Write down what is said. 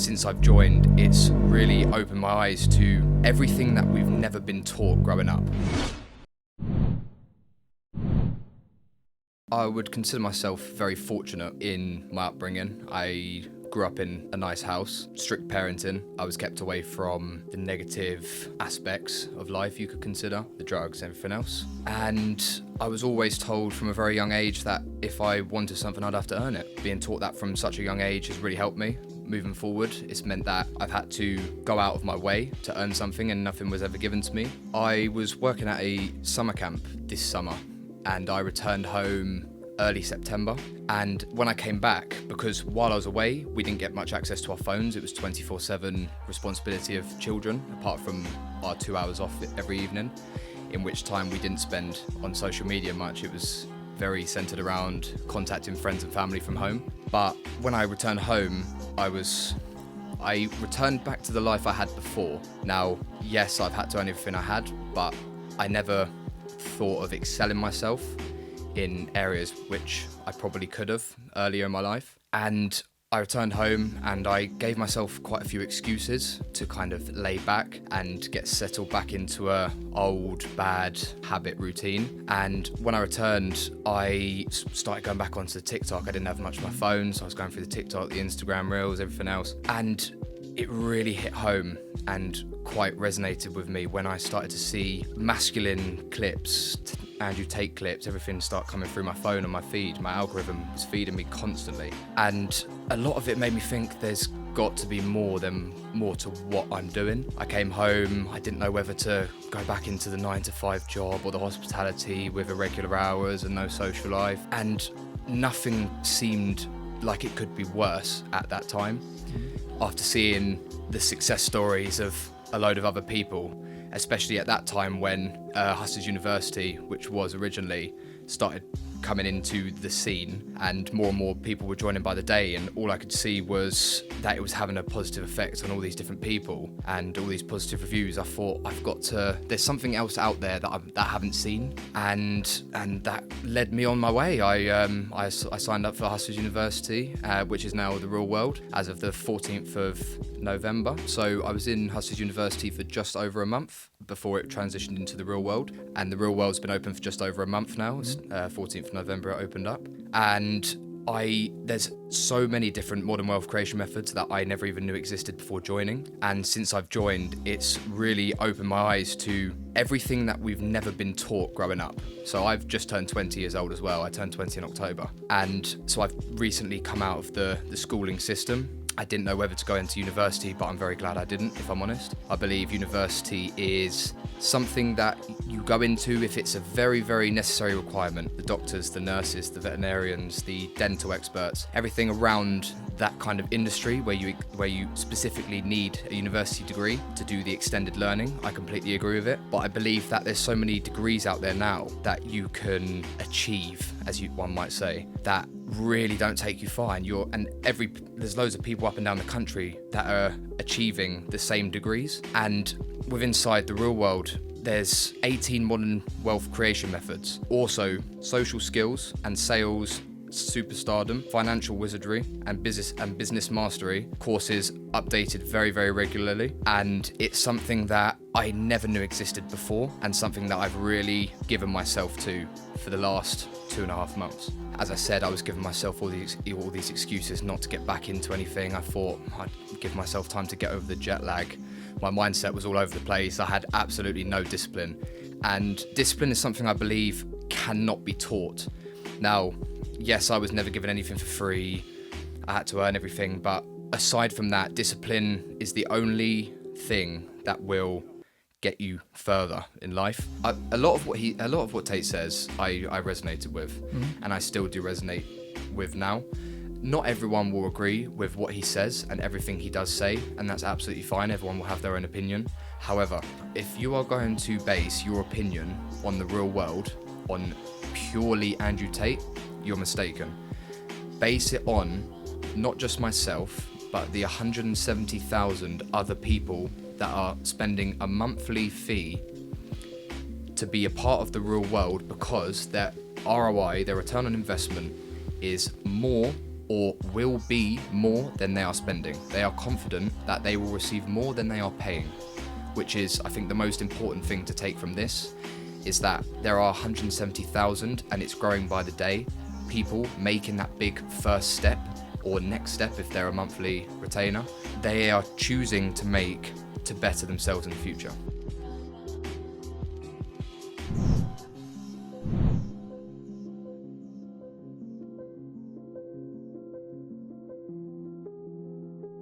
since I've joined, it's really opened my eyes to everything that we've never been taught growing up. I would consider myself very fortunate in my upbringing. I grew up in a nice house, strict parenting. I was kept away from the negative aspects of life you could consider, the drugs, everything else. And I was always told from a very young age that if I wanted something, I'd have to earn it. Being taught that from such a young age has really helped me. Moving forward, it's meant that I've had to go out of my way to earn something and nothing was ever given to me. I was working at a summer camp this summer and I returned home early September. And when I came back, because while I was away, we didn't get much access to our phones. It was 24/7 responsibility of children, apart from our 2 hours off every evening, in which time we didn't spend on social media much. It was very centered around contacting friends and family from home. But when I returned home, I returned back to the life I had before. Now, yes, I've had to earn everything I had, but I never thought of excelling myself in areas which I probably could have earlier in my life. And I returned home and I gave myself quite a few excuses to kind of lay back and get settled back into a old bad habit routine. And when I returned, I started going back onto TikTok. I didn't have much of my phone, so I was going through the TikTok, the Instagram Reels, everything else. And it really hit home and quite resonated with me when I started to see masculine clips, Andrew Tate clips, everything start coming through my phone and my feed. My algorithm was feeding me constantly. And a lot of it made me think there's got to be more to what I'm doing. I came home, I didn't know whether to go back into the 9-to-5 job or the hospitality with irregular hours and no social life. And nothing seemed like it could be worse at that time. After seeing the success stories of a load of other people, especially at that time when Hustlers University, which was originally, started coming into the scene and more people were joining by the day, and all I could see was that it was having a positive effect on all these different people and all these positive reviews. I thought, there's something else out there that I haven't seen, and that led me on my way. I signed up for Hustlers University, which is now the real world, as of the 14th of November. So I was in Hustlers University for just over a month before it transitioned into the real world, and the real world's been open for just over a month now. It's 14th of November it opened up, and there's so many different modern wealth creation methods that I never even knew existed before joining. And since I've joined, it's really opened my eyes to everything that we've never been taught growing up. So I've just turned 20 years old as well. I turned 20 in October. And so I've recently come out of the schooling system. I didn't know whether to go into university, but I'm very glad I didn't, if I'm honest. I believe university is something that you go into if it's a very, very necessary requirement. The doctors, the nurses, the veterinarians, the dental experts, everything around that kind of industry where you specifically need a university degree to do the extended learning. I completely agree with it. But I believe that there's so many degrees out there now that you can achieve, as one might say, that really don't take you far. And there's loads of people up and down the country that are achieving the same degrees. And inside the real world, there's 18 modern wealth creation methods. Also, social skills and sales, superstardom, financial wizardry, and business mastery courses updated very, very regularly. And it's something that I never knew existed before, and something that I've really given myself to for the last 2.5 months. As I said, I was giving myself all these excuses not to get back into anything. I thought I'd give myself time to get over the jet lag. My mindset was all over the place. I had absolutely no discipline. And discipline is something I believe cannot be taught. Now, yes, I was never given anything for free. I had to earn everything. But aside from that, discipline is the only thing that will get you further in life. A lot of what Tate says, I resonated with, and I still do resonate with now. Not everyone will agree with what he says and everything he does say, and that's absolutely fine. Everyone will have their own opinion. However, if you are going to base your opinion on the real world, on purely Andrew Tate, you're mistaken. Base it on not just myself, but the 170,000 other people that are spending a monthly fee to be a part of the real world, because their ROI, their return on investment, is more or will be more than they are spending. They are confident that they will receive more than they are paying, which is, I think, the most important thing to take from this, is that there are 170,000, and it's growing by the day, people making that big first step, or next step if they're a monthly retainer, they are choosing to make to better themselves in the future.